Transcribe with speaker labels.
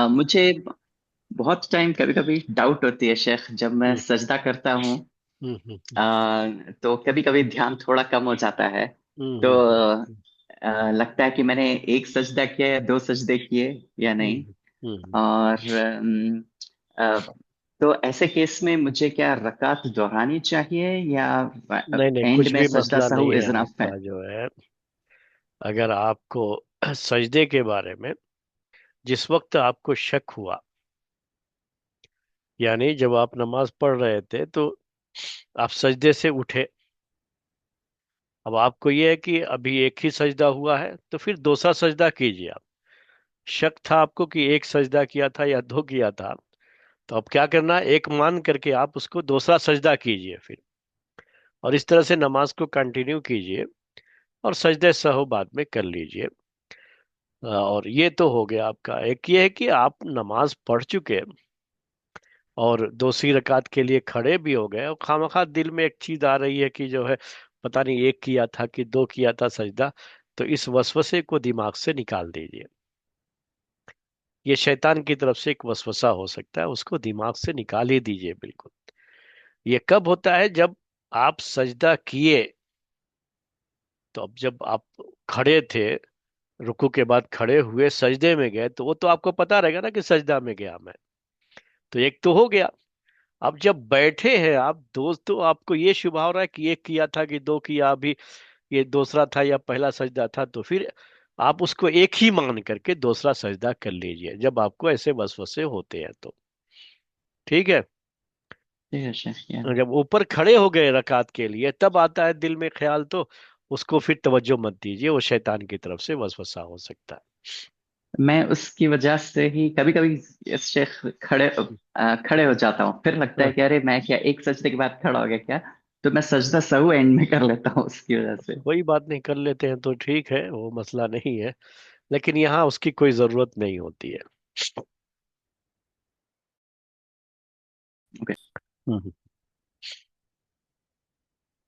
Speaker 1: मुझे बहुत टाइम कभी कभी डाउट होती है शेख, जब मैं
Speaker 2: हम्म
Speaker 1: सजदा करता हूँ।
Speaker 2: हम्म हम्म
Speaker 1: तो कभी कभी ध्यान थोड़ा कम हो जाता है।
Speaker 2: हम्म
Speaker 1: तो
Speaker 2: हम्म
Speaker 1: लगता है कि मैंने एक सजदा किया या दो सजदे किए या नहीं।
Speaker 2: हम्म हम्म।
Speaker 1: और अ, तो ऐसे केस में मुझे क्या रकात दोहरानी चाहिए, या
Speaker 2: नहीं नहीं,
Speaker 1: एंड
Speaker 2: कुछ
Speaker 1: में
Speaker 2: भी
Speaker 1: सजदा
Speaker 2: मसला
Speaker 1: सहू
Speaker 2: नहीं है
Speaker 1: इज इनफ है?
Speaker 2: आपका जो है। अगर आपको सजदे के बारे में जिस वक्त आपको शक हुआ, यानी जब आप नमाज पढ़ रहे थे तो आप सजदे से उठे। अब आपको ये है कि अभी एक ही सजदा हुआ है, तो फिर दूसरा सजदा कीजिए आप। शक था आपको कि एक सजदा किया था या दो किया था, तो अब क्या करना है, एक मान करके आप उसको दूसरा सजदा कीजिए फिर। और इस तरह से नमाज को कंटिन्यू कीजिए, और सजदे सहव बाद में कर लीजिए। और ये तो हो गया आपका। एक ये है कि आप नमाज पढ़ चुके और दूसरी रकात के लिए खड़े भी हो गए, और खामखा दिल में एक चीज आ रही है कि जो है पता नहीं एक किया था कि दो किया था सजदा। तो इस वसवसे को दिमाग से निकाल दीजिए। ये शैतान की तरफ से एक वसवसा हो सकता है, उसको दिमाग से निकाल ही दीजिए बिल्कुल। ये कब होता है, जब आप सजदा किए, तो अब जब आप खड़े थे, रुकू के बाद खड़े हुए सजदे में गए, तो वो तो आपको पता रहेगा ना कि सजदा में गया मैं। तो एक तो हो गया। अब जब बैठे हैं आप दोस्त, तो आपको ये शुभ हो रहा है कि एक किया था कि दो किया, अभी ये दूसरा था या पहला सजदा था, तो फिर आप उसको एक ही मान करके दूसरा सजदा कर लीजिए जब आपको ऐसे वसवसे होते हैं तो। ठीक है।
Speaker 1: ठीक है शेख या।
Speaker 2: जब ऊपर खड़े हो गए रकात के लिए, तब आता है दिल में ख्याल, तो उसको फिर तवज्जो मत दीजिए, वो शैतान की तरफ से वसवसा हो सकता
Speaker 1: मैं उसकी वजह से ही कभी कभी इस शेख खड़े हो जाता हूँ, फिर लगता है
Speaker 2: है।
Speaker 1: कि अरे मैं क्या एक सजदे के बाद खड़ा हो गया क्या। तो मैं सजदा सहू एंड में कर लेता हूँ उसकी वजह से।
Speaker 2: कोई बात नहीं, कर लेते हैं तो ठीक है, वो मसला नहीं है। लेकिन यहाँ उसकी कोई जरूरत नहीं होती है।
Speaker 1: ओके।
Speaker 2: हम्म